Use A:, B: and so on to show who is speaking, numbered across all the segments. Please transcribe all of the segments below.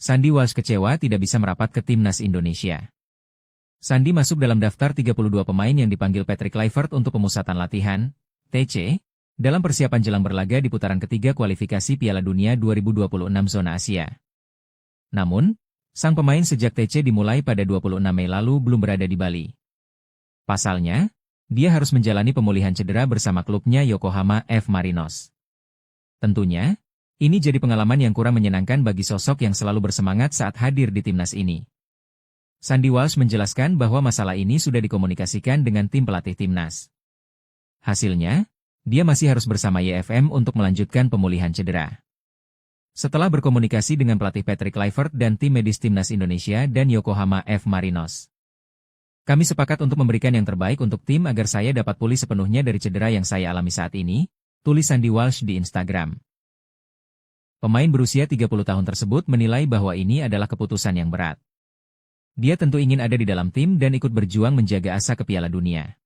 A: Sandy Walsh kecewa tidak bisa merapat ke timnas Indonesia. Sandy masuk dalam daftar 32 pemain yang dipanggil Patrick Kluivert untuk pemusatan latihan, TC, dalam persiapan jelang berlaga di putaran ketiga kualifikasi Piala Dunia 2026 zona Asia. Namun, sang pemain sejak TC dimulai pada 26 Mei lalu belum berada di Bali. Pasalnya, dia harus menjalani pemulihan cedera bersama klubnya Yokohama F. Marinos. Tentunya, ini jadi pengalaman yang kurang menyenangkan bagi sosok yang selalu bersemangat saat hadir di timnas ini. Sandy Walsh menjelaskan bahwa masalah ini sudah dikomunikasikan dengan tim pelatih timnas. Hasilnya, dia masih harus bersama YFM untuk melanjutkan pemulihan cedera. Setelah berkomunikasi dengan pelatih Patrick Kluivert dan tim medis timnas Indonesia dan Yokohama F. Marinos, kami sepakat untuk memberikan yang terbaik untuk tim agar saya dapat pulih sepenuhnya dari cedera yang saya alami saat ini, tulis Sandy Walsh di Instagram. Pemain berusia 30 tahun tersebut menilai bahwa ini adalah keputusan yang berat. Dia tentu ingin ada di dalam tim dan ikut berjuang menjaga asa ke Piala Dunia.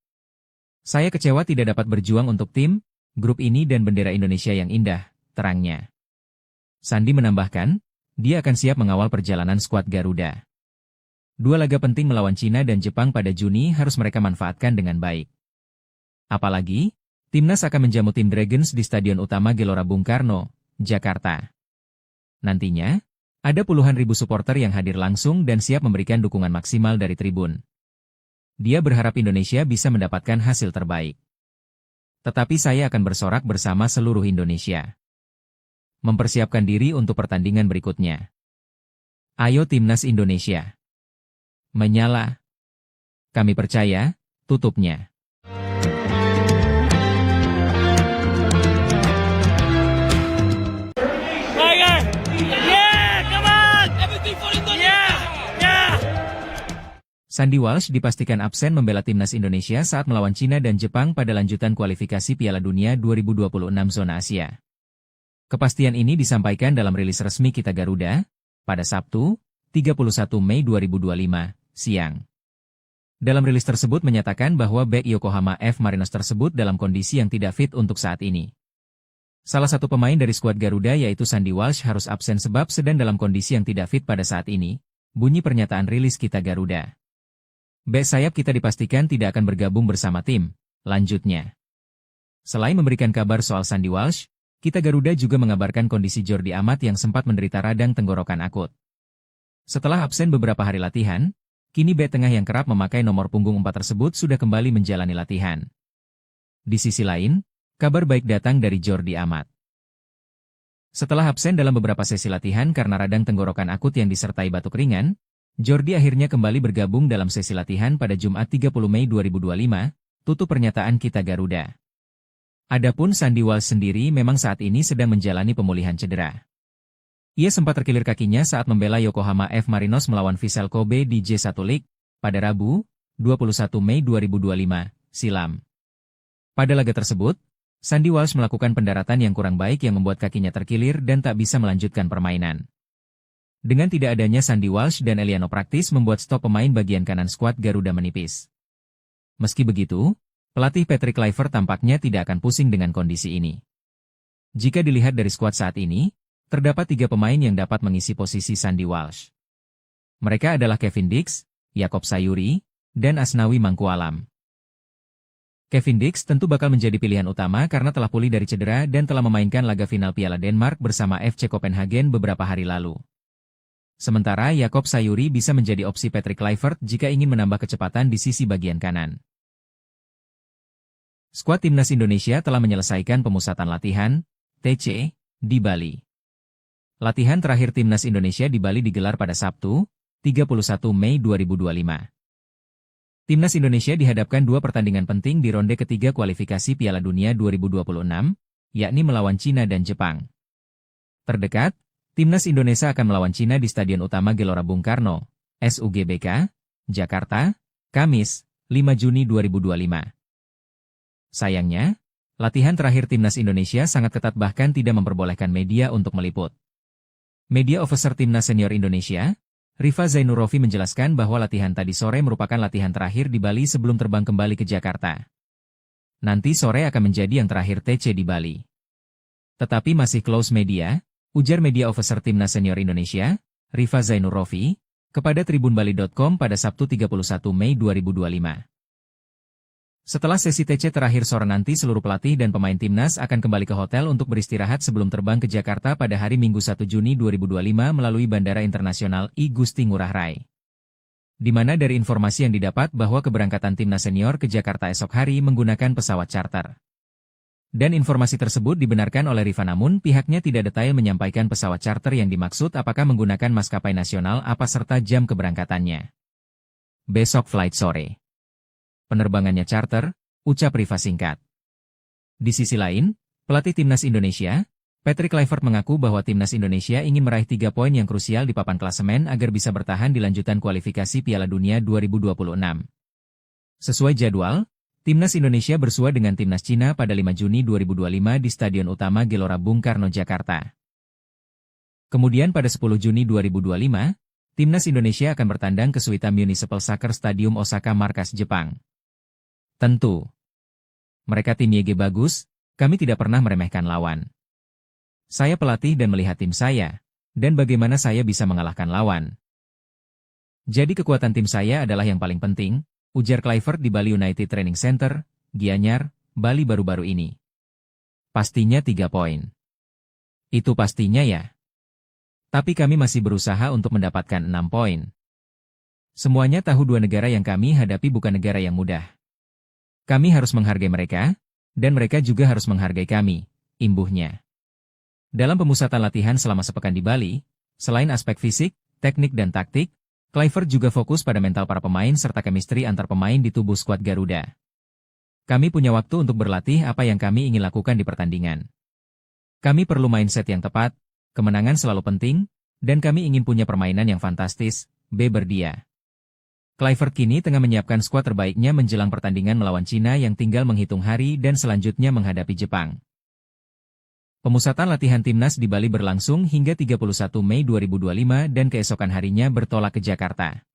A: Saya kecewa tidak dapat berjuang untuk tim, grup ini dan bendera Indonesia yang indah, terangnya. Sandy menambahkan, dia akan siap mengawal perjalanan skuad Garuda. 2 laga penting melawan Cina dan Jepang pada Juni harus mereka manfaatkan dengan baik. Apalagi, timnas akan menjamu tim Dragons di Stadion Utama Gelora Bung Karno, Jakarta. Nantinya, ada puluhan ribu supporter yang hadir langsung dan siap memberikan dukungan maksimal dari tribun. Dia berharap Indonesia bisa mendapatkan hasil terbaik. Tetapi saya akan bersorak bersama seluruh Indonesia. Mempersiapkan diri untuk pertandingan berikutnya. Ayo Timnas Indonesia. Menyala. Kami percaya, tutupnya. Sandy Walsh dipastikan absen membela timnas Indonesia saat melawan Cina dan Jepang pada lanjutan kualifikasi Piala Dunia 2026 zona Asia. Kepastian ini disampaikan dalam rilis resmi Kita Garuda, pada Sabtu, 31 Mei 2025, siang. Dalam rilis tersebut menyatakan bahwa bek Yokohama F. Marinos tersebut dalam kondisi yang tidak fit untuk saat ini. Salah satu pemain dari skuad Garuda yaitu Sandy Walsh harus absen sebab sedang dalam kondisi yang tidak fit pada saat ini, bunyi pernyataan rilis Kita Garuda. Bek sayap kita dipastikan tidak akan bergabung bersama tim, lanjutnya. Selain memberikan kabar soal Sandy Walsh, Kita Garuda juga mengabarkan kondisi Jordi Amat yang sempat menderita radang tenggorokan akut. Setelah absen beberapa hari latihan, kini bek tengah yang kerap memakai nomor punggung 4 tersebut sudah kembali menjalani latihan. Di sisi lain, kabar baik datang dari Jordi Amat. Setelah absen dalam beberapa sesi latihan karena radang tenggorokan akut yang disertai batuk ringan, Jordi akhirnya kembali bergabung dalam sesi latihan pada Jumat 30 Mei 2025, tutup pernyataan Kita Garuda. Adapun Sandy Walsh sendiri memang saat ini sedang menjalani pemulihan cedera. Ia sempat terkilir kakinya saat membela Yokohama F. Marinos melawan Vissel Kobe di J1 League, pada Rabu, 21 Mei 2025, silam. Pada laga tersebut, Sandy Walsh melakukan pendaratan yang kurang baik yang membuat kakinya terkilir dan tak bisa melanjutkan permainan. Dengan tidak adanya Sandy Walsh dan Eliano Praktis membuat stok pemain bagian kanan skuad Garuda menipis. Meski begitu, pelatih Patrick Kluivert tampaknya tidak akan pusing dengan kondisi ini. Jika dilihat dari skuad saat ini, terdapat 3 pemain yang dapat mengisi posisi Sandy Walsh. Mereka adalah Kevin Dix, Jakob Sayuri, dan Asnawi Mangkualam. Kevin Dix tentu bakal menjadi pilihan utama karena telah pulih dari cedera dan telah memainkan laga final Piala Denmark bersama FC Copenhagen beberapa hari lalu. Sementara Jakob Sayuri bisa menjadi opsi Patrick Kluivert jika ingin menambah kecepatan di sisi bagian kanan. Skuad Timnas Indonesia telah menyelesaikan pemusatan latihan, TC, di Bali. Latihan terakhir Timnas Indonesia di Bali digelar pada Sabtu, 31 Mei 2025. Timnas Indonesia dihadapkan 2 pertandingan penting di ronde ketiga kualifikasi Piala Dunia 2026, yakni melawan Cina dan Jepang. Terdekat, Timnas Indonesia akan melawan Cina di Stadion Utama Gelora Bung Karno, SUGBK, Jakarta, Kamis, 5 Juni 2025. Sayangnya, latihan terakhir Timnas Indonesia sangat ketat bahkan tidak memperbolehkan media untuk meliput. Media Officer Timnas Senior Indonesia, Rifa Zainurofi menjelaskan bahwa latihan tadi sore merupakan latihan terakhir di Bali sebelum terbang kembali ke Jakarta. Nanti sore akan menjadi yang terakhir TC di Bali. Tetapi masih close media, ujar Media Officer Timnas Senior Indonesia, Rifa Zainur Rofi, kepada tribunbali.com pada Sabtu 31 Mei 2025. Setelah sesi TC terakhir sore nanti seluruh pelatih dan pemain timnas akan kembali ke hotel untuk beristirahat sebelum terbang ke Jakarta pada hari Minggu 1 Juni 2025 melalui Bandara Internasional I Gusti Ngurah Rai. Di mana dari informasi yang didapat bahwa keberangkatan timnas senior ke Jakarta esok hari menggunakan pesawat charter. Dan informasi tersebut dibenarkan oleh Rifa, namun pihaknya tidak detail menyampaikan pesawat charter yang dimaksud apakah menggunakan maskapai nasional apa serta jam keberangkatannya. Besok flight sore. Penerbangannya charter, ucap Rifa singkat. Di sisi lain, pelatih timnas Indonesia, Patrick Kluivert mengaku bahwa timnas Indonesia ingin meraih 3 poin yang krusial di papan klasemen agar bisa bertahan di lanjutan kualifikasi Piala Dunia 2026. Sesuai jadwal, timnas Indonesia bersua dengan timnas Cina pada 5 Juni 2025 di Stadion Utama Gelora Bung Karno, Jakarta. Kemudian pada 10 Juni 2025, timnas Indonesia akan bertandang ke Suita Municipal Soccer Stadium Osaka, markas Jepang. Tentu, mereka tim YG bagus, kami tidak pernah meremehkan lawan. Saya pelatih dan melihat tim saya, dan bagaimana saya bisa mengalahkan lawan. Jadi kekuatan tim saya adalah yang paling penting, ujar Kluivert di Bali United Training Center, Gianyar, Bali baru-baru ini. Pastinya 3 poin. Itu pastinya ya. Tapi kami masih berusaha untuk mendapatkan 6 poin. Semuanya tahu dua negara yang kami hadapi bukan negara yang mudah. Kami harus menghargai mereka, dan mereka juga harus menghargai kami, imbuhnya. Dalam pemusatan latihan selama sepekan di Bali, selain aspek fisik, teknik dan taktik, Kluivert juga fokus pada mental para pemain serta chemistry antar pemain di tubuh skuad Garuda. Kami punya waktu untuk berlatih apa yang kami ingin lakukan di pertandingan. Kami perlu mindset yang tepat, kemenangan selalu penting, dan kami ingin punya permainan yang fantastis, beber dia. Kluivert kini tengah menyiapkan skuad terbaiknya menjelang pertandingan melawan Cina yang tinggal menghitung hari dan selanjutnya menghadapi Jepang. Pemusatan latihan timnas di Bali berlangsung hingga 31 Mei 2025 dan keesokan harinya bertolak ke Jakarta.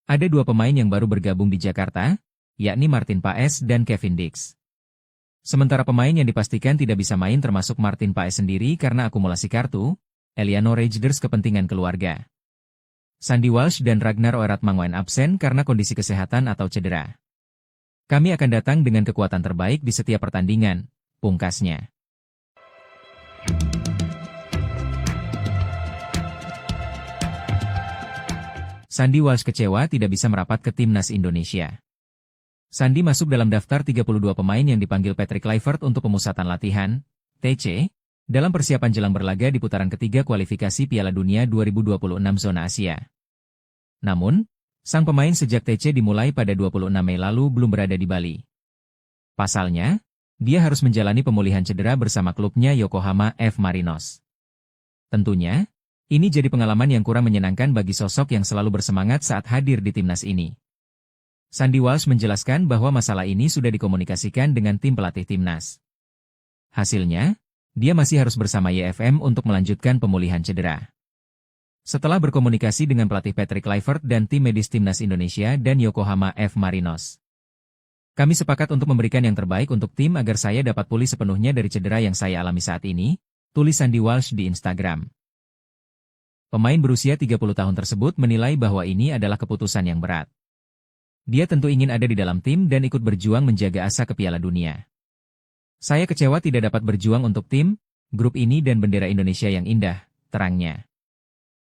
A: Ada 2 pemain yang baru bergabung di Jakarta, yakni Martin Paes dan Kevin Dix. Sementara pemain yang dipastikan tidak bisa main termasuk Martin Paes sendiri karena akumulasi kartu, Eliano Rejders kepentingan keluarga. Sandy Walsh dan Ragnar Oeratmanguin absen karena kondisi kesehatan atau cedera. Kami akan datang dengan kekuatan terbaik di setiap pertandingan, pungkasnya. Sandy Walsh kecewa tidak bisa merapat ke timnas Indonesia. Sandy masuk dalam daftar 32 pemain yang dipanggil Patrick Kluivert untuk pemusatan latihan, TC, dalam persiapan jelang berlaga di putaran ketiga kualifikasi Piala Dunia 2026 zona Asia. Namun, sang pemain sejak TC dimulai pada 26 Mei lalu belum berada di Bali. Pasalnya, dia harus menjalani pemulihan cedera bersama klubnya Yokohama F. Marinos. Tentunya, ini jadi pengalaman yang kurang menyenangkan bagi sosok yang selalu bersemangat saat hadir di timnas ini. Sandy Walsh menjelaskan bahwa masalah ini sudah dikomunikasikan dengan tim pelatih timnas. Hasilnya, dia masih harus bersama YFM untuk melanjutkan pemulihan cedera. Setelah berkomunikasi dengan pelatih Patrick Kluivert dan tim medis timnas Indonesia dan Yokohama F. Marinos, kami sepakat untuk memberikan yang terbaik untuk tim agar saya dapat pulih sepenuhnya dari cedera yang saya alami saat ini, tulis Sandy Walsh di Instagram. Pemain berusia 30 tahun tersebut menilai bahwa ini adalah keputusan yang berat. Dia tentu ingin ada di dalam tim dan ikut berjuang menjaga asa ke Piala Dunia. Saya kecewa tidak dapat berjuang untuk tim, grup ini dan bendera Indonesia yang indah, terangnya.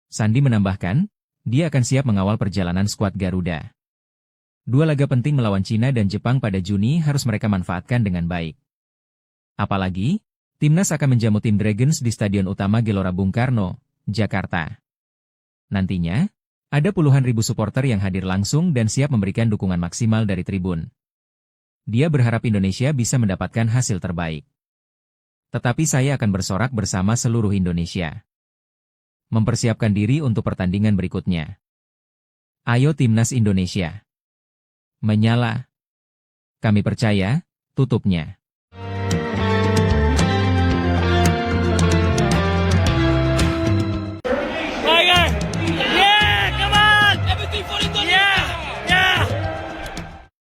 A: Sandy menambahkan, dia akan siap mengawal perjalanan skuad Garuda. 2 laga penting melawan Cina dan Jepang pada Juni harus mereka manfaatkan dengan baik. Apalagi, timnas akan menjamu tim Dragons di Stadion Utama Gelora Bung Karno, Jakarta. Nantinya, ada puluhan ribu supporter yang hadir langsung dan siap memberikan dukungan maksimal dari tribun. Dia berharap Indonesia bisa mendapatkan hasil terbaik. Tetapi saya akan bersorak bersama seluruh Indonesia. Mempersiapkan diri untuk pertandingan berikutnya. Ayo timnas Indonesia. Menyala. Kami percaya, tutupnya.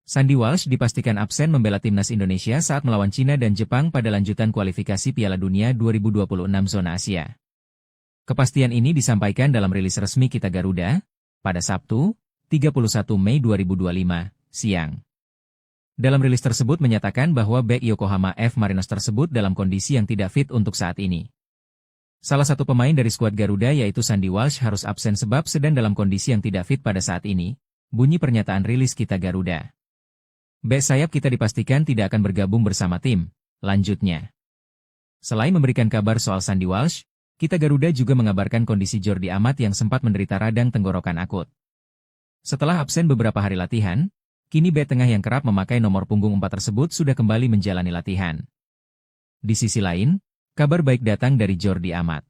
A: Sandy Walsh dipastikan absen membela timnas Indonesia saat melawan Cina dan Jepang pada lanjutan kualifikasi Piala Dunia 2026 zona Asia. Kepastian ini disampaikan dalam rilis resmi Kita Garuda, pada Sabtu, 31 Mei 2025, siang. Dalam rilis tersebut menyatakan bahwa bek Yokohama F. Marinos tersebut dalam kondisi yang tidak fit untuk saat ini. Salah satu pemain dari skuad Garuda yaitu Sandy Walsh harus absen sebab sedang dalam kondisi yang tidak fit pada saat ini, bunyi pernyataan rilis Kita Garuda. Bek sayap kita dipastikan tidak akan bergabung bersama tim, lanjutnya. Selain memberikan kabar soal Sandy Walsh, Kita Garuda juga mengabarkan kondisi Jordi Amat yang sempat menderita radang tenggorokan akut. Setelah absen beberapa hari latihan, kini bek tengah yang kerap memakai nomor punggung 4 tersebut sudah kembali menjalani latihan. Di sisi lain, kabar baik datang dari Jordi Amat.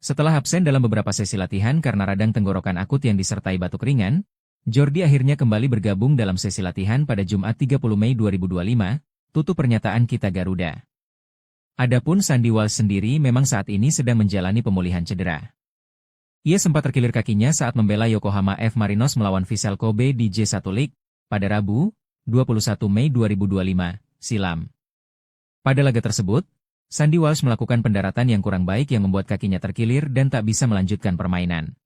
A: Setelah absen dalam beberapa sesi latihan karena radang tenggorokan akut yang disertai batuk ringan, Jordi akhirnya kembali bergabung dalam sesi latihan pada Jumat 30 Mei 2025, tutup pernyataan Kita Garuda. Adapun Sandy Walsh sendiri memang saat ini sedang menjalani pemulihan cedera. Ia sempat terkilir kakinya saat membela Yokohama F. Marinos melawan Vissel Kobe di J1 League, pada Rabu, 21 Mei 2025, silam. Pada laga tersebut, Sandy Walsh melakukan pendaratan yang kurang baik yang membuat kakinya terkilir dan tak bisa melanjutkan permainan.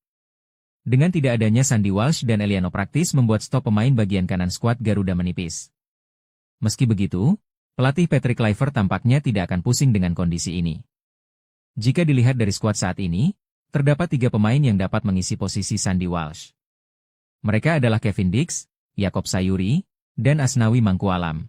A: Dengan tidak adanya Sandy Walsh dan Eliano Praktis membuat stok pemain bagian kanan skuad Garuda menipis. Meski begitu, pelatih Patrick Kluivert tampaknya tidak akan pusing dengan kondisi ini. Jika dilihat dari skuad saat ini, terdapat 3 pemain yang dapat mengisi posisi Sandy Walsh. Mereka adalah Kevin Dix, Jakob Sayuri, dan Asnawi Mangkualam.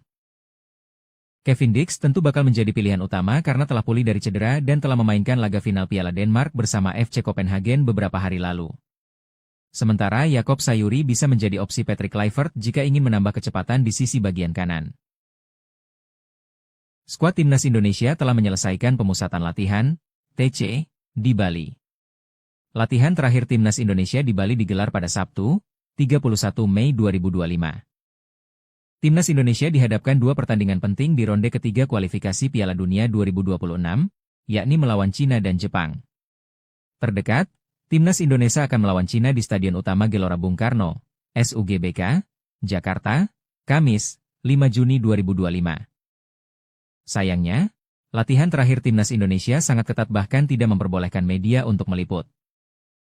A: Kevin Dix tentu bakal menjadi pilihan utama karena telah pulih dari cedera dan telah memainkan laga final Piala Denmark bersama FC Copenhagen beberapa hari lalu. Sementara Jakob Sayuri bisa menjadi opsi Patrick Kluivert jika ingin menambah kecepatan di sisi bagian kanan. Skuad Timnas Indonesia telah menyelesaikan pemusatan latihan, TC, di Bali. Latihan terakhir Timnas Indonesia di Bali digelar pada Sabtu, 31 Mei 2025. Timnas Indonesia dihadapkan 2 pertandingan penting di ronde ketiga kualifikasi Piala Dunia 2026, yakni melawan Cina dan Jepang. Terdekat, Timnas Indonesia akan melawan Cina di Stadion Utama Gelora Bung Karno, SUGBK, Jakarta, Kamis, 5 Juni 2025. Sayangnya, latihan terakhir Timnas Indonesia sangat ketat bahkan tidak memperbolehkan media untuk meliput.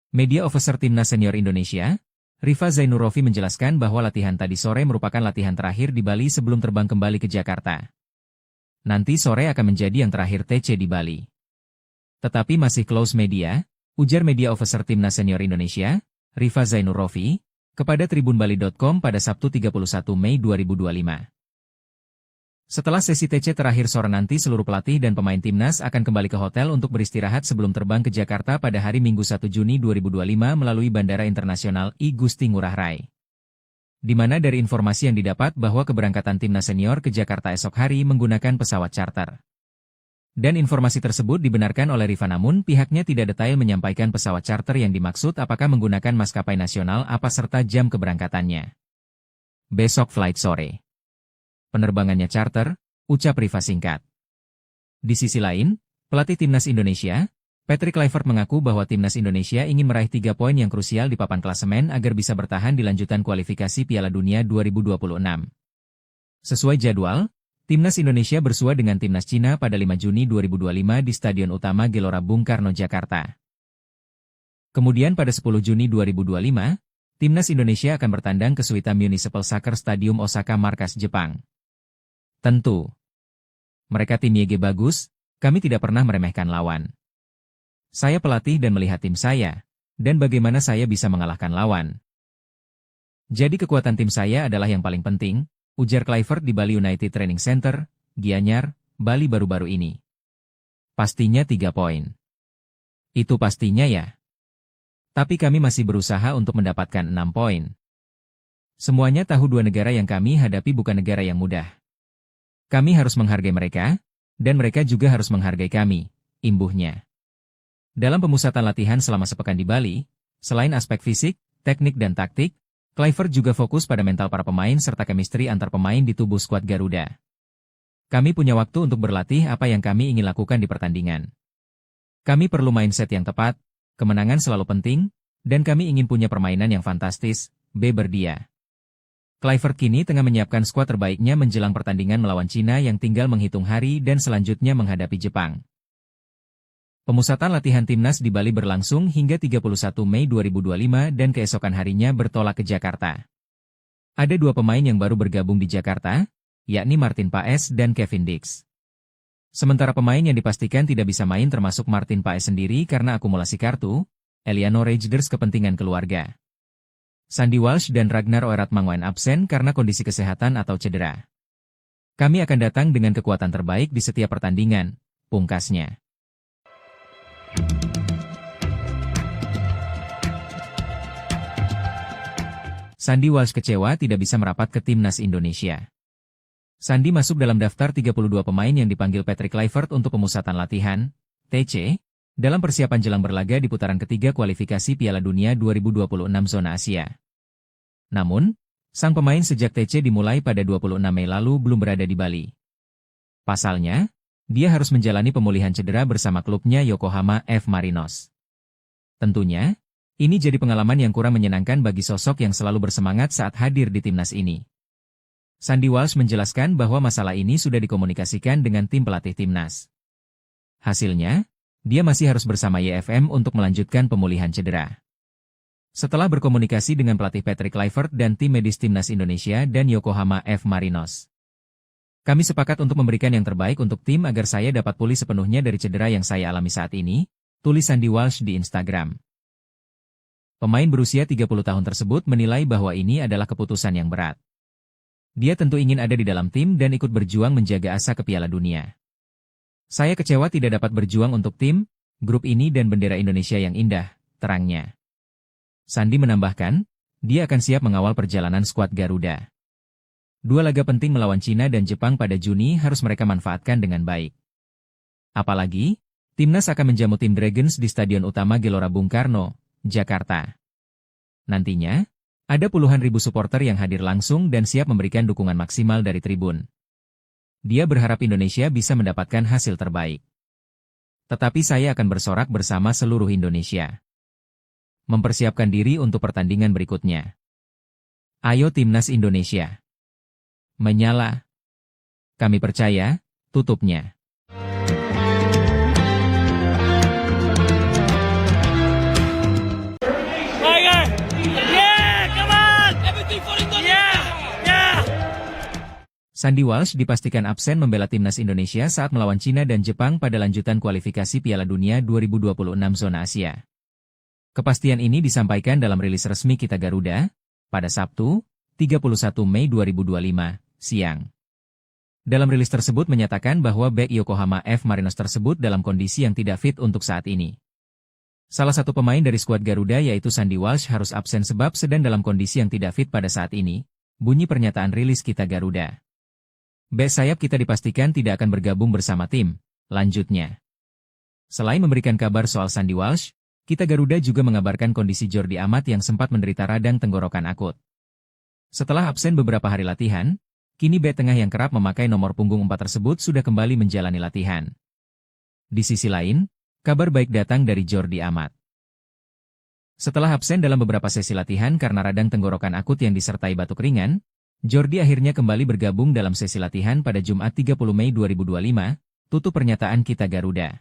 A: Media Officer Timnas Senior Indonesia, Rifa Zainurofi menjelaskan bahwa latihan tadi sore merupakan latihan terakhir di Bali sebelum terbang kembali ke Jakarta. Nanti sore akan menjadi yang terakhir TC di Bali. Tetapi masih close media, ujar Media Officer Timnas Senior Indonesia, Rifa Zainurofi, kepada tribunbali.com pada Sabtu 31 Mei 2025. Setelah sesi TC terakhir sore nanti seluruh pelatih dan pemain Timnas akan kembali ke hotel untuk beristirahat sebelum terbang ke Jakarta pada hari Minggu 1 Juni 2025 melalui Bandara Internasional I Gusti Ngurah Rai. Di mana dari informasi yang didapat bahwa keberangkatan Timnas Senior ke Jakarta esok hari menggunakan pesawat charter. Dan informasi tersebut dibenarkan oleh Rifa namun pihaknya tidak detail menyampaikan pesawat charter yang dimaksud apakah menggunakan maskapai nasional apa serta jam keberangkatannya. Besok flight sore. Penerbangannya charter, ucap Rifa singkat. Di sisi lain, pelatih Timnas Indonesia, Patrick Kluivert mengaku bahwa Timnas Indonesia ingin meraih 3 poin yang krusial di papan klasemen agar bisa bertahan di lanjutan kualifikasi Piala Dunia 2026. Sesuai jadwal, Timnas Indonesia bersua dengan Timnas Cina pada 5 Juni 2025 di Stadion Utama Gelora Bung Karno, Jakarta. Kemudian pada 10 Juni 2025, Timnas Indonesia akan bertandang ke Suita Municipal Soccer Stadium Osaka markas Jepang. Tentu. Mereka tim YG bagus, kami tidak pernah meremehkan lawan. Saya pelatih dan melihat tim saya, dan bagaimana saya bisa mengalahkan lawan. Jadi kekuatan tim saya adalah yang paling penting, ujar Kluivert di Bali United Training Center, Gianyar, Bali baru-baru ini. Pastinya 3 poin. Itu pastinya ya. Tapi kami masih berusaha untuk mendapatkan 6 poin. Semuanya tahu 2 negara yang kami hadapi bukan negara yang mudah. Kami harus menghargai mereka, dan mereka juga harus menghargai kami, imbuhnya. Dalam pemusatan latihan selama sepekan di Bali, selain aspek fisik, teknik dan taktik, Kluivert juga fokus pada mental para pemain serta chemistry antar pemain di tubuh skuad Garuda. Kami punya waktu untuk berlatih apa yang kami ingin lakukan di pertandingan. Kami perlu mindset yang tepat, kemenangan selalu penting, dan kami ingin punya permainan yang fantastis, beber dia. Kluivert kini tengah menyiapkan skuad terbaiknya menjelang pertandingan melawan Cina yang tinggal menghitung hari dan selanjutnya menghadapi Jepang. Pemusatan latihan timnas di Bali berlangsung hingga 31 Mei 2025 dan keesokan harinya bertolak ke Jakarta. Ada dua pemain yang baru bergabung di Jakarta, yakni Martin Paes dan Kevin Dix. Sementara pemain yang dipastikan tidak bisa main termasuk Martin Paes sendiri karena akumulasi kartu, Eliano Rejders kepentingan keluarga. Sandy Walsh dan Ragnar Oeratmanguan absen karena kondisi kesehatan atau cedera. Kami akan datang dengan kekuatan terbaik di setiap pertandingan, pungkasnya. Sandy Walsh kecewa tidak bisa merapat ke timnas Indonesia. Sandy masuk dalam daftar 32 pemain yang dipanggil Patrick Kluivert untuk pemusatan latihan, TC, dalam persiapan jelang berlaga di putaran ketiga kualifikasi Piala Dunia 2026 zona Asia. Namun, sang pemain sejak TC dimulai pada 26 Mei lalu belum berada di Bali. Pasalnya, dia harus menjalani pemulihan cedera bersama klubnya Yokohama F. Marinos. Tentunya, ini jadi pengalaman yang kurang menyenangkan bagi sosok yang selalu bersemangat saat hadir di timnas ini. Sandy Walsh menjelaskan bahwa masalah ini sudah dikomunikasikan dengan tim pelatih timnas. Hasilnya, dia masih harus bersama YFM untuk melanjutkan pemulihan cedera. Setelah berkomunikasi dengan pelatih Patrick Kluivert dan tim medis timnas Indonesia dan Yokohama F. Marinos, kami sepakat untuk memberikan yang terbaik untuk tim agar saya dapat pulih sepenuhnya dari cedera yang saya alami saat ini, tulis Sandy Walsh di Instagram. Pemain berusia 30 tahun tersebut menilai bahwa ini adalah keputusan yang berat. Dia tentu ingin ada di dalam tim dan ikut berjuang menjaga asa ke Piala Dunia. Saya kecewa tidak dapat berjuang untuk tim, grup ini dan bendera Indonesia yang indah, terangnya. Sandy menambahkan, dia akan siap mengawal perjalanan skuad Garuda. Dua laga penting melawan Cina dan Jepang pada Juni harus mereka manfaatkan dengan baik. Apalagi, timnas akan menjamu tim Dragons di Stadion Utama Gelora Bung Karno, Jakarta. Nantinya, ada puluhan ribu supporter yang hadir langsung dan siap memberikan dukungan maksimal dari tribun. Dia berharap Indonesia bisa mendapatkan hasil terbaik. Tetapi saya akan bersorak bersama seluruh Indonesia. Mempersiapkan diri untuk pertandingan berikutnya. Ayo Timnas Indonesia. Menyala. Kami percaya, tutupnya. Sandy Walsh dipastikan absen membela timnas Indonesia saat melawan Cina dan Jepang pada lanjutan kualifikasi Piala Dunia 2026 zona Asia. Kepastian ini disampaikan dalam rilis resmi Kita Garuda, pada Sabtu, 31 Mei 2025, siang. Dalam rilis tersebut menyatakan bahwa bek Yokohama F. Marinos tersebut dalam kondisi yang tidak fit untuk saat ini. Salah satu pemain dari skuad Garuda yaitu Sandy Walsh harus absen sebab sedang dalam kondisi yang tidak fit pada saat ini, bunyi pernyataan rilis Kita Garuda. Bek sayap kita dipastikan tidak akan bergabung bersama tim, lanjutnya. Selain memberikan kabar soal Sandy Walsh, Kita Garuda juga mengabarkan kondisi Jordi Amat yang sempat menderita radang tenggorokan akut. Setelah absen beberapa hari latihan, kini bek tengah yang kerap memakai nomor punggung 4 tersebut sudah kembali menjalani latihan. Di sisi lain, kabar baik datang dari Jordi Amat. Setelah absen dalam beberapa sesi latihan karena radang tenggorokan akut yang disertai batuk ringan, Jordi akhirnya kembali bergabung dalam sesi latihan pada Jumat 30 Mei 2025, tutup pernyataan Kita Garuda.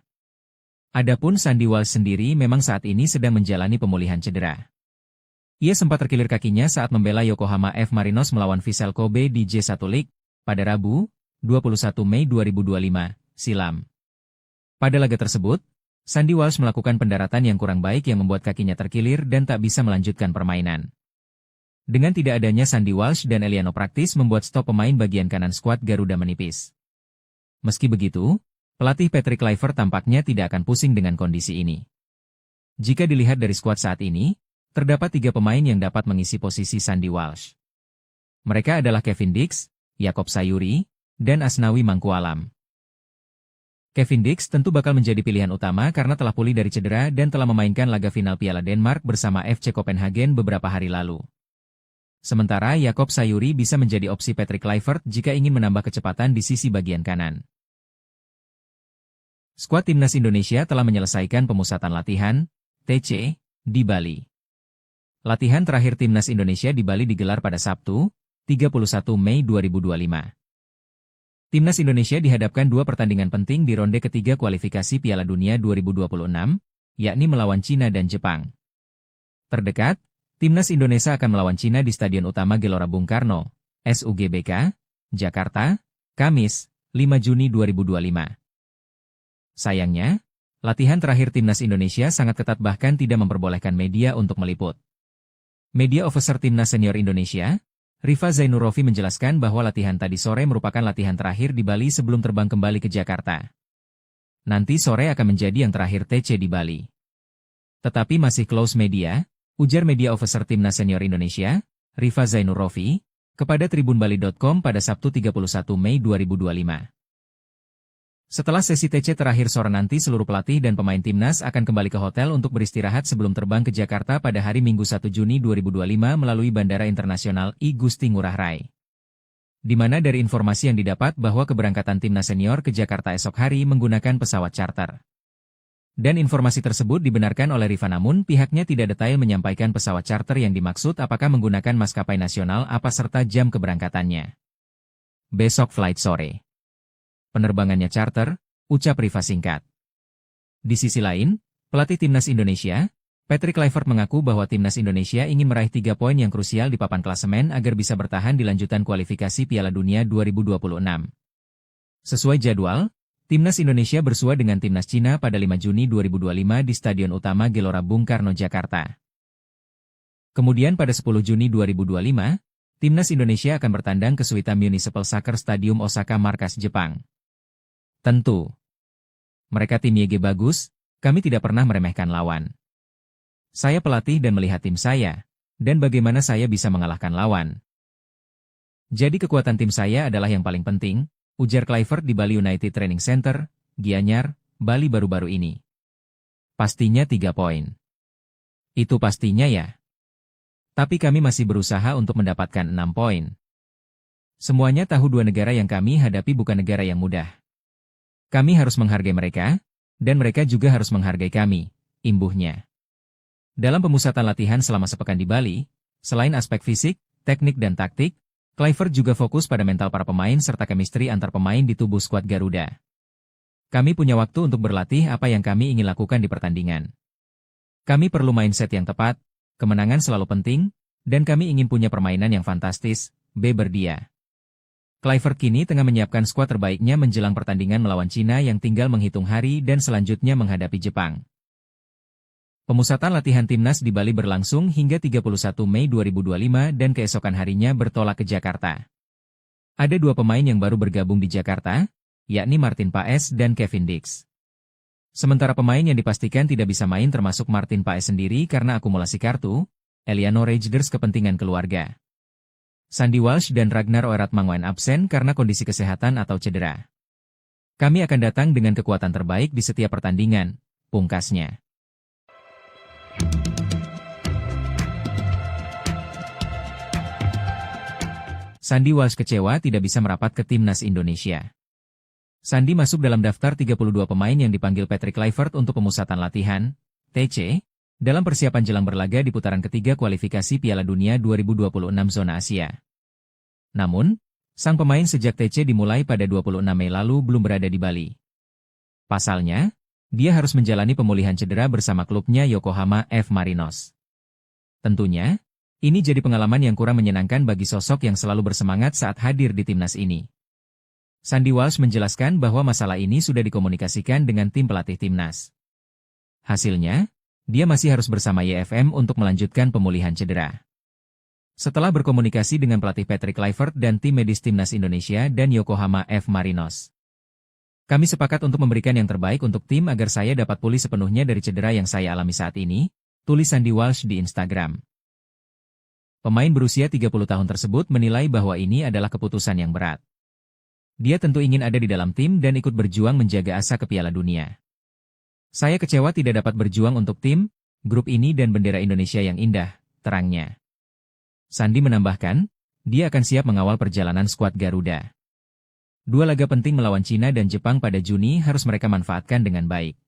A: Adapun Sandy Walsh sendiri memang saat ini sedang menjalani pemulihan cedera. Ia sempat terkilir kakinya saat membela Yokohama F. Marinos melawan Vissel Kobe di J1 League, pada Rabu, 21 Mei 2025, silam. Pada laga tersebut, Sandy Walsh melakukan pendaratan yang kurang baik yang membuat kakinya terkilir dan tak bisa melanjutkan permainan. Dengan tidak adanya Sandy Walsh dan Eliano praktis membuat stok pemain bagian kanan skuad Garuda menipis. Meski begitu, pelatih Patrick Kluivert tampaknya tidak akan pusing dengan kondisi ini. Jika dilihat dari skuad saat ini, terdapat 3 pemain yang dapat mengisi posisi Sandy Walsh. Mereka adalah Kevin Dix, Yakob Sayuri, dan Asnawi Mangkualam. Kevin Dix tentu bakal menjadi pilihan utama karena telah pulih dari cedera dan telah memainkan laga final Piala Denmark bersama FC Copenhagen beberapa hari lalu. Sementara Yakob Sayuri bisa menjadi opsi Patrick Kluivert jika ingin menambah kecepatan di sisi bagian kanan. Skuad Timnas Indonesia telah menyelesaikan pemusatan latihan, TC, di Bali. Latihan terakhir Timnas Indonesia di Bali digelar pada Sabtu, 31 Mei 2025. Timnas Indonesia dihadapkan dua pertandingan penting di ronde ketiga kualifikasi Piala Dunia 2026, yakni melawan Cina dan Jepang. Terdekat, Timnas Indonesia akan melawan Cina di Stadion Utama Gelora Bung Karno, SUGBK, Jakarta, Kamis, 5 Juni 2025. Sayangnya, latihan terakhir Timnas Indonesia sangat ketat bahkan tidak memperbolehkan media untuk meliput. Media Officer Timnas Senior Indonesia, Rifa Zainurofi menjelaskan bahwa latihan tadi sore merupakan latihan terakhir di Bali sebelum terbang kembali ke Jakarta. Nanti sore akan menjadi yang terakhir TC di Bali. Tetapi masih close media, ujar Media Officer Timnas Senior Indonesia, Rifa Zainurofi, kepada tribunbali.com pada Sabtu 31 Mei 2025. Setelah sesi TC terakhir sore nanti seluruh pelatih dan pemain Timnas akan kembali ke hotel untuk beristirahat sebelum terbang ke Jakarta pada hari Minggu 1 Juni 2025 melalui Bandara Internasional I Gusti Ngurah Rai. Di mana dari informasi yang didapat bahwa keberangkatan Timnas Senior ke Jakarta esok hari menggunakan pesawat charter. Dan informasi tersebut dibenarkan oleh Rifa namun pihaknya tidak detail menyampaikan pesawat charter yang dimaksud apakah menggunakan maskapai nasional apa serta jam keberangkatannya. Besok flight sore. Penerbangannya charter, ucap Rifa singkat. Di sisi lain, pelatih Timnas Indonesia, Patrick Kluivert mengaku bahwa Timnas Indonesia ingin meraih 3 poin yang krusial di papan klasemen agar bisa bertahan di lanjutan kualifikasi Piala Dunia 2026. Sesuai jadwal, Timnas Indonesia bersua dengan Timnas Cina pada 5 Juni 2025 di Stadion Utama Gelora Bung Karno, Jakarta. Kemudian pada 10 Juni 2025, Timnas Indonesia akan bertandang ke Suita Municipal Soccer Stadium Osaka markas Jepang. Tentu. Mereka tim YG bagus, kami tidak pernah meremehkan lawan. Saya pelatih dan melihat tim saya, dan bagaimana saya bisa mengalahkan lawan. Jadi kekuatan tim saya adalah yang paling penting, ujar Kluivert di Bali United Training Center, Gianyar, Bali baru-baru ini. Pastinya 3 poin. Itu pastinya ya. Tapi kami masih berusaha untuk mendapatkan 6 poin. Semuanya tahu dua negara yang kami hadapi bukan negara yang mudah. Kami harus menghargai mereka, dan mereka juga harus menghargai kami, imbuhnya. Dalam pemusatan latihan selama sepekan di Bali, selain aspek fisik, teknik dan taktik, Kluivert juga fokus pada mental para pemain serta chemistry antar pemain di tubuh skuad Garuda. Kami punya waktu untuk berlatih apa yang kami ingin lakukan di pertandingan. Kami perlu mindset yang tepat, kemenangan selalu penting, dan kami ingin punya permainan yang fantastis, beber dia. Kluivert kini tengah menyiapkan skuad terbaiknya menjelang pertandingan melawan Cina yang tinggal menghitung hari dan selanjutnya menghadapi Jepang. Pemusatan latihan Timnas di Bali berlangsung hingga 31 Mei 2025 dan keesokan harinya bertolak ke Jakarta. Ada 2 pemain yang baru bergabung di Jakarta, yakni Martin Paes dan Kevin Dix. Sementara pemain yang dipastikan tidak bisa main termasuk Martin Paes sendiri karena akumulasi kartu, Eliano Rejders kepentingan keluarga. Sandy Walsh dan Ragnar Oerat Mangwaen absen karena kondisi kesehatan atau cedera. Kami akan datang dengan kekuatan terbaik di setiap pertandingan, pungkasnya. Sandy Walsh kecewa tidak bisa merapat ke Timnas Indonesia. Sandy masuk dalam daftar 32 pemain yang dipanggil Patrick Kluivert untuk pemusatan latihan, TC, dalam persiapan jelang berlaga di putaran ketiga kualifikasi Piala Dunia 2026 zona Asia. Namun, sang pemain sejak TC dimulai pada 26 Mei lalu belum berada di Bali. Pasalnya, dia harus menjalani pemulihan cedera bersama klubnya Yokohama F. Marinos. Tentunya, ini jadi pengalaman yang kurang menyenangkan bagi sosok yang selalu bersemangat saat hadir di timnas ini. Sandy Walsh menjelaskan bahwa masalah ini sudah dikomunikasikan dengan tim pelatih timnas. Hasilnya, dia masih harus bersama YFM untuk melanjutkan pemulihan cedera. Setelah berkomunikasi dengan pelatih Patrick Kluivert dan tim medis timnas Indonesia dan Yokohama F. Marinos, kami sepakat untuk memberikan yang terbaik untuk tim agar saya dapat pulih sepenuhnya dari cedera yang saya alami saat ini, tulis Sandy Walsh di Instagram. Pemain berusia 30 tahun tersebut menilai bahwa ini adalah keputusan yang berat. Dia tentu ingin ada di dalam tim dan ikut berjuang menjaga asa ke Piala Dunia. Saya kecewa tidak dapat berjuang untuk tim, grup ini dan bendera Indonesia yang indah, terangnya. Sandy menambahkan, dia akan siap mengawal perjalanan skuad Garuda. 2 laga penting melawan Cina dan Jepang pada Juni harus mereka manfaatkan dengan baik.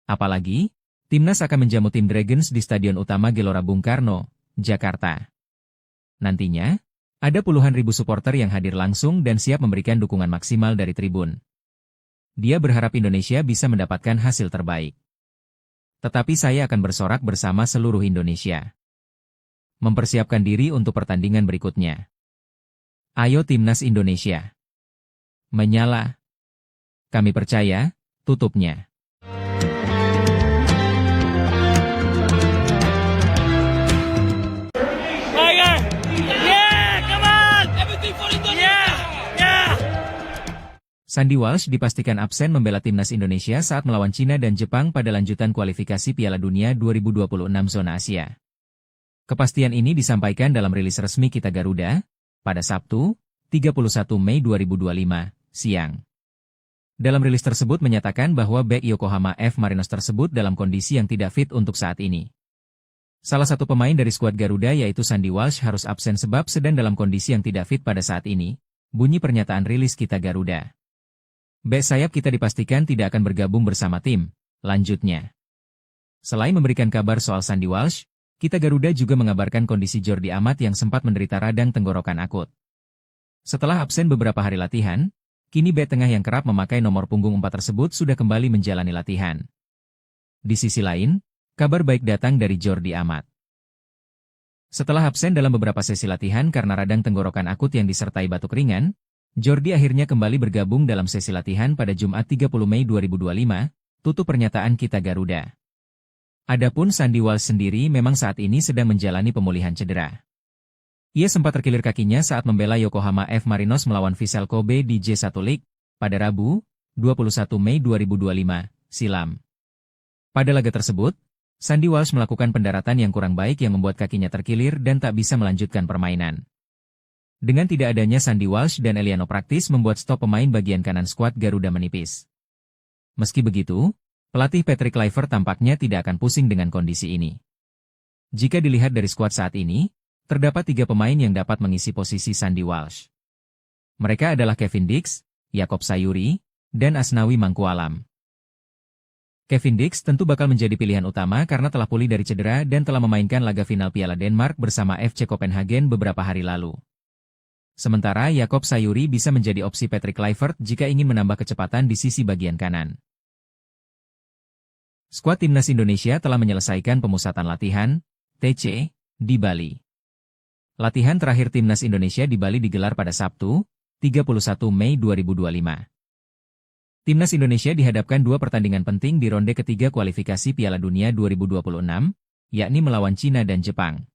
A: Apalagi, timnas akan menjamu tim Dragons di Stadion Utama Gelora Bung Karno, Jakarta. Nantinya, Ada puluhan ribu supporter yang hadir langsung dan siap memberikan dukungan maksimal dari tribun. Dia berharap Indonesia bisa mendapatkan hasil terbaik. Tetapi saya akan bersorak bersama seluruh Indonesia. Mempersiapkan diri untuk pertandingan berikutnya. Ayo Timnas Indonesia. Menyala. Kami percaya, tutupnya. Sandy Walsh dipastikan absen membela Timnas Indonesia saat melawan Cina dan Jepang pada lanjutan kualifikasi Piala Dunia 2026 zona Asia. Kepastian ini disampaikan dalam rilis resmi Kita Garuda, pada Sabtu, 31 Mei 2025, siang. Dalam rilis tersebut menyatakan bahwa bek Yokohama F. Marinos tersebut dalam kondisi yang tidak fit untuk saat ini. Salah satu pemain dari skuad Garuda yaitu Sandy Walsh harus absen sebab sedang dalam kondisi yang tidak fit pada saat ini, bunyi pernyataan rilis Kita Garuda. Bek sayap kita dipastikan tidak akan bergabung bersama tim, lanjutnya. Selain memberikan kabar soal Sandy Walsh, Kita Garuda juga mengabarkan kondisi Jordi Amat yang sempat menderita radang tenggorokan akut. Setelah absen beberapa hari latihan, kini bek tengah yang kerap memakai nomor punggung 4 tersebut sudah kembali menjalani latihan. Di sisi lain, kabar baik datang dari Jordi Amat. Setelah absen dalam beberapa sesi latihan karena radang tenggorokan akut yang disertai batuk ringan, Jordi akhirnya kembali bergabung dalam sesi latihan pada Jumat 30 Mei 2025, tutup pernyataan Kita Garuda. Adapun Sandy Walsh sendiri memang saat ini sedang menjalani pemulihan cedera. Ia sempat terkilir kakinya saat membela Yokohama F. Marinos melawan Vissel Kobe di J1 League, pada Rabu, 21 Mei 2025, silam. Pada laga tersebut, Sandy Walsh melakukan pendaratan yang kurang baik yang membuat kakinya terkilir dan tak bisa melanjutkan permainan. Dengan tidak adanya Sandy Walsh dan Eliano Praktis membuat stok pemain bagian kanan skuad Garuda menipis. Meski begitu, pelatih Patrick Kluivert tampaknya tidak akan pusing dengan kondisi ini. Jika dilihat dari skuad saat ini, terdapat 3 pemain yang dapat mengisi posisi Sandy Walsh. Mereka adalah Kevin Dix, Jakob Sayuri, dan Asnawi Mangkualam. Kevin Dix tentu bakal menjadi pilihan utama karena telah pulih dari cedera dan telah memainkan laga final Piala Denmark bersama FC Copenhagen beberapa hari lalu. Sementara Jakob Sayuri bisa menjadi opsi Patrick Kluivert jika ingin menambah kecepatan di sisi bagian kanan. Skuad Timnas Indonesia telah menyelesaikan pemusatan latihan, TC, di Bali. Latihan terakhir Timnas Indonesia di Bali digelar pada Sabtu, 31 Mei 2025. Timnas Indonesia dihadapkan 2 pertandingan penting di ronde ketiga kualifikasi Piala Dunia 2026, yakni melawan Cina dan Jepang.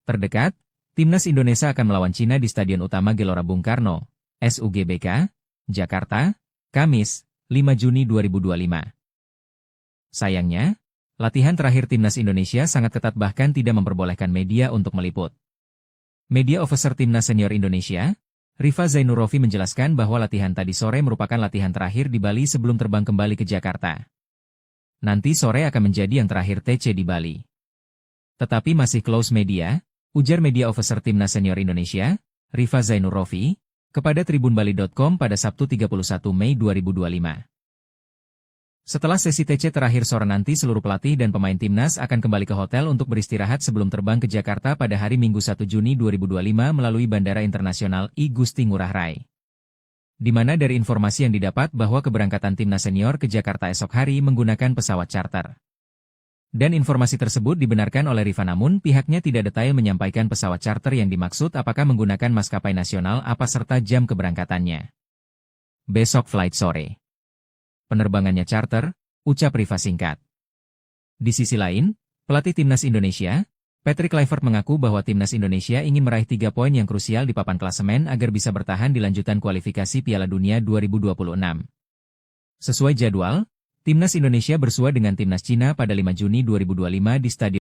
A: Terdekat, Timnas Indonesia akan melawan Cina di Stadion Utama Gelora Bung Karno, SUGBK, Jakarta, Kamis, 5 Juni 2025. Sayangnya, latihan terakhir Timnas Indonesia sangat ketat bahkan tidak memperbolehkan media untuk meliput. Media Officer Timnas Senior Indonesia, Rifa Zainurofi menjelaskan bahwa latihan tadi sore merupakan latihan terakhir di Bali sebelum terbang kembali ke Jakarta. Nanti sore akan menjadi yang terakhir TC di Bali. Tetapi masih close media, ujar Media Officer Timnas Senior Indonesia, Rifa Zainurofi, kepada tribunbali.com pada Sabtu 31 Mei 2025. Setelah sesi TC terakhir sore nanti seluruh pelatih dan pemain Timnas akan kembali ke hotel untuk beristirahat sebelum terbang ke Jakarta pada hari Minggu 1 Juni 2025 melalui Bandara Internasional I Gusti Ngurah Rai. Di mana dari informasi yang didapat bahwa keberangkatan Timnas Senior ke Jakarta esok hari menggunakan pesawat charter. Dan informasi tersebut dibenarkan oleh Rifa namun pihaknya tidak detail menyampaikan pesawat charter yang dimaksud apakah menggunakan maskapai nasional apa serta jam keberangkatannya. Besok flight sore. Penerbangannya charter, ucap Rifa singkat. Di sisi lain, pelatih Timnas Indonesia, Patrick Kluivert mengaku bahwa Timnas Indonesia ingin meraih 3 poin yang krusial di papan klasemen agar bisa bertahan di lanjutan kualifikasi Piala Dunia 2026. Sesuai jadwal, Timnas Indonesia bersua dengan Timnas Cina pada 5 Juni 2025 di Stadion